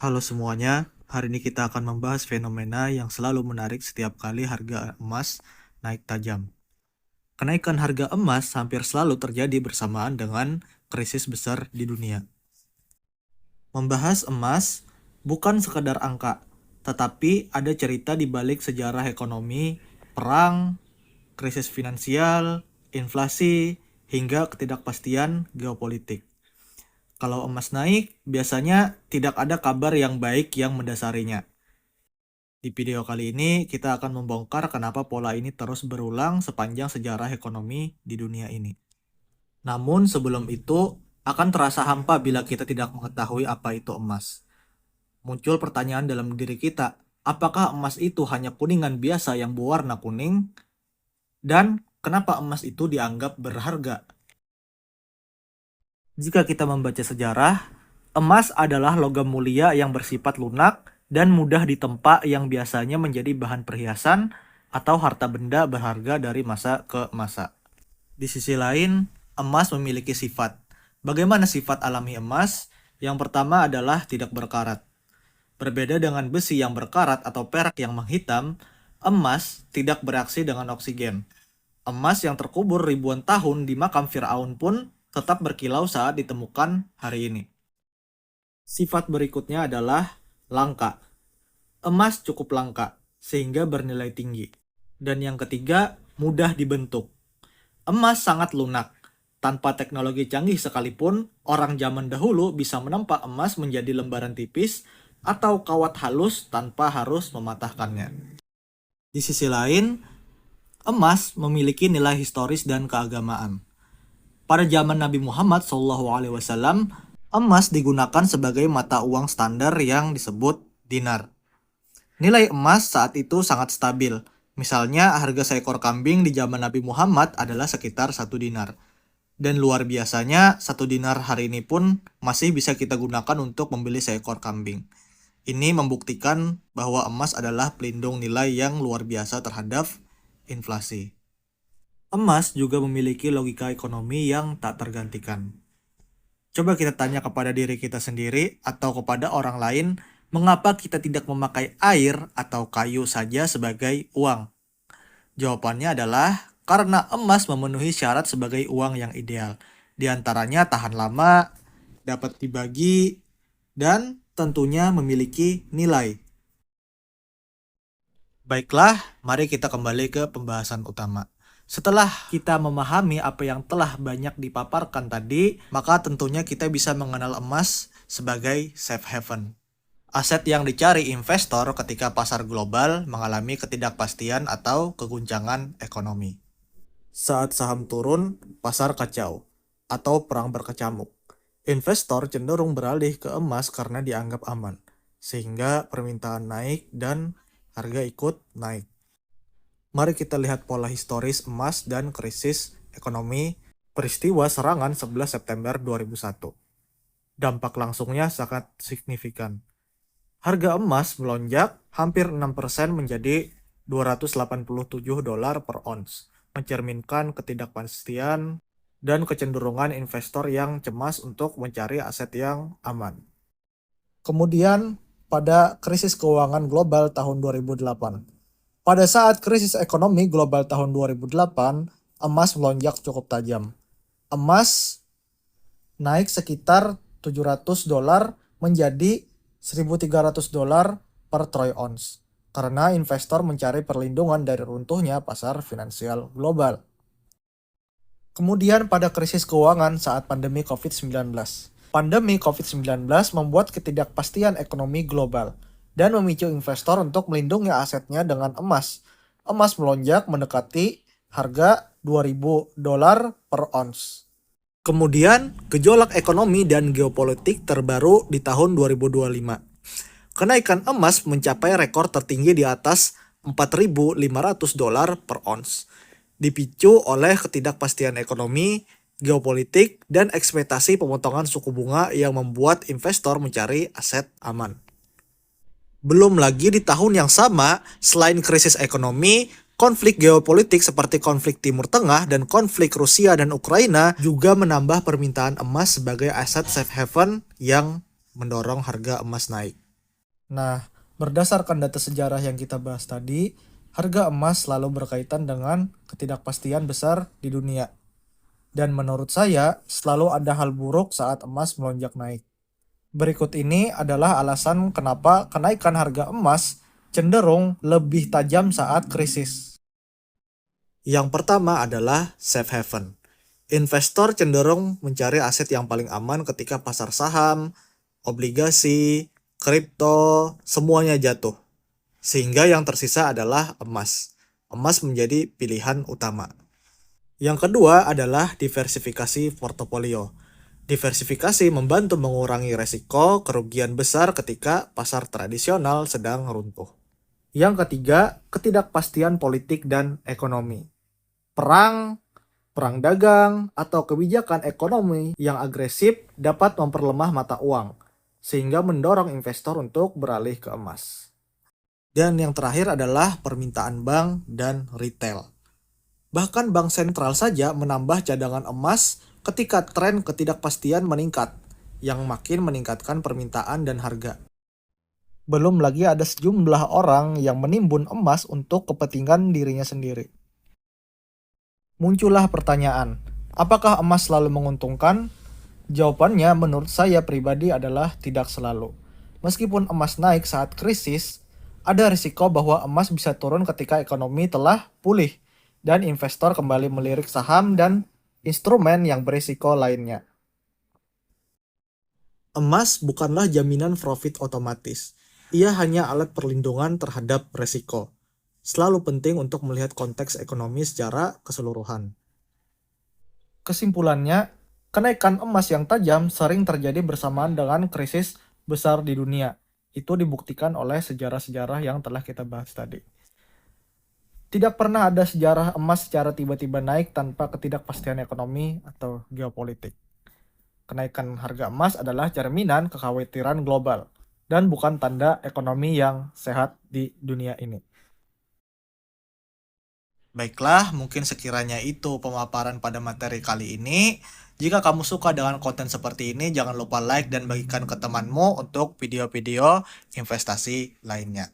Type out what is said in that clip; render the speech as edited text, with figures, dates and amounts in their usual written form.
Halo semuanya, hari ini kita akan membahas fenomena yang selalu menarik setiap kali harga emas naik tajam. Kenaikan harga emas hampir selalu terjadi bersamaan dengan krisis besar di dunia. Membahas emas bukan sekadar angka, tetapi ada cerita di balik sejarah ekonomi, perang, krisis finansial, inflasi, hingga ketidakpastian geopolitik. Kalau emas naik, biasanya tidak ada kabar yang baik yang mendasarinya. Di video kali ini, kita akan membongkar kenapa pola ini terus berulang sepanjang sejarah ekonomi di dunia ini. Namun sebelum itu, akan terasa hampa bila kita tidak mengetahui apa itu emas. Muncul pertanyaan dalam diri kita, apakah emas itu hanya kuningan biasa yang berwarna kuning? Dan kenapa emas itu dianggap berharga? Jika kita membaca sejarah, emas adalah logam mulia yang bersifat lunak dan mudah ditempa yang biasanya menjadi bahan perhiasan atau harta benda berharga dari masa ke masa. Di sisi lain, emas memiliki sifat. Bagaimana sifat alami emas? Yang pertama adalah tidak berkarat. Berbeda dengan besi yang berkarat atau perak yang menghitam, emas tidak bereaksi dengan oksigen. Emas yang terkubur ribuan tahun di makam Firaun pun tetap berkilau saat ditemukan hari ini. Sifat berikutnya adalah langka. Emas cukup langka, sehingga bernilai tinggi. Dan yang ketiga, mudah dibentuk. Emas sangat lunak. Tanpa teknologi canggih sekalipun, orang zaman dahulu bisa menempa emas menjadi lembaran tipis atau kawat halus tanpa harus mematahkannya. Di sisi lain, emas memiliki nilai historis dan keagamaan. Pada zaman Nabi Muhammad SAW, emas digunakan sebagai mata uang standar yang disebut dinar. Nilai emas saat itu sangat stabil. Misalnya, harga seekor kambing di zaman Nabi Muhammad adalah sekitar 1 dinar. Dan luar biasanya, 1 dinar hari ini pun masih bisa kita gunakan untuk membeli seekor kambing. Ini membuktikan bahwa emas adalah pelindung nilai yang luar biasa terhadap inflasi. Emas juga memiliki logika ekonomi yang tak tergantikan. Coba kita tanya kepada diri kita sendiri atau kepada orang lain, mengapa kita tidak memakai air atau kayu saja sebagai uang? Jawabannya adalah karena emas memenuhi syarat sebagai uang yang ideal. Di antaranya tahan lama, dapat dibagi, dan tentunya memiliki nilai. Baiklah, mari kita kembali ke pembahasan utama. Setelah kita memahami apa yang telah banyak dipaparkan tadi, maka tentunya kita bisa mengenal emas sebagai safe haven. Aset yang dicari investor ketika pasar global mengalami ketidakpastian atau keguncangan ekonomi. Saat saham turun, pasar kacau, atau perang berkecamuk. Investor cenderung beralih ke emas karena dianggap aman, sehingga permintaan naik dan harga ikut naik. Mari kita lihat pola historis emas dan krisis ekonomi peristiwa serangan 11 September 2001. Dampak langsungnya sangat signifikan. Harga emas melonjak hampir 6% menjadi $287 per ons, mencerminkan ketidakpastian dan kecenderungan investor yang cemas untuk mencari aset yang aman. Kemudian, pada krisis keuangan global tahun 2008. Pada saat krisis ekonomi global tahun 2008, emas melonjak cukup tajam. Emas naik sekitar $700 menjadi $1.300 per troy ounce karena investor mencari perlindungan dari runtuhnya pasar finansial global. Kemudian pada krisis keuangan saat pandemi COVID-19. Pandemi COVID-19 membuat ketidakpastian ekonomi global dan memicu investor untuk melindungi asetnya dengan emas. Emas melonjak mendekati harga $2.000 per ons. Kemudian, gejolak ekonomi dan geopolitik terbaru di tahun 2025. Kenaikan emas mencapai rekor tertinggi di atas $4.500 per ons, dipicu oleh ketidakpastian ekonomi, geopolitik, dan ekspektasi pemotongan suku bunga yang membuat investor mencari aset aman. Belum lagi di tahun yang sama, selain krisis ekonomi, konflik geopolitik seperti konflik Timur Tengah dan konflik Rusia dan Ukraina juga menambah permintaan emas sebagai aset safe haven yang mendorong harga emas naik. Nah, berdasarkan data sejarah yang kita bahas tadi, harga emas selalu berkaitan dengan ketidakpastian besar di dunia. Dan menurut saya, selalu ada hal buruk saat emas melonjak naik. Berikut ini adalah alasan kenapa kenaikan harga emas cenderung lebih tajam saat krisis. Yang pertama adalah safe haven. Investor cenderung mencari aset yang paling aman ketika pasar saham, obligasi, kripto, semuanya jatuh. Sehingga yang tersisa adalah emas. Emas menjadi pilihan utama. Yang kedua adalah diversifikasi portofolio. Diversifikasi membantu mengurangi resiko kerugian besar ketika pasar tradisional sedang runtuh. Yang ketiga, ketidakpastian politik dan ekonomi. Perang, perang dagang, atau kebijakan ekonomi yang agresif dapat memperlemah mata uang, sehingga mendorong investor untuk beralih ke emas. Dan yang terakhir adalah permintaan bank dan retail. Bahkan bank sentral saja menambah cadangan emas ketika tren ketidakpastian meningkat, yang makin meningkatkan permintaan dan harga. Belum lagi ada sejumlah orang yang menimbun emas untuk kepentingan dirinya sendiri. Muncullah pertanyaan, apakah emas selalu menguntungkan? Jawabannya menurut saya pribadi adalah tidak selalu. Meskipun emas naik saat krisis, ada risiko bahwa emas bisa turun ketika ekonomi telah pulih dan investor kembali melirik saham dan instrumen yang berisiko lainnya. Emas bukanlah jaminan profit otomatis. Ia hanya alat perlindungan terhadap resiko. Selalu penting untuk melihat konteks ekonomi secara keseluruhan. Kesimpulannya, kenaikan emas yang tajam sering terjadi bersamaan dengan krisis besar di dunia. Itu dibuktikan oleh sejarah-sejarah yang telah kita bahas tadi. Tidak pernah ada sejarah emas secara tiba-tiba naik tanpa ketidakpastian ekonomi atau geopolitik. Kenaikan harga emas adalah cerminan kekhawatiran global dan bukan tanda ekonomi yang sehat di dunia ini. Baiklah, mungkin sekiranya itu pemaparan pada materi kali ini. Jika kamu suka dengan konten seperti ini, jangan lupa like dan bagikan ke temanmu untuk video-video investasi lainnya.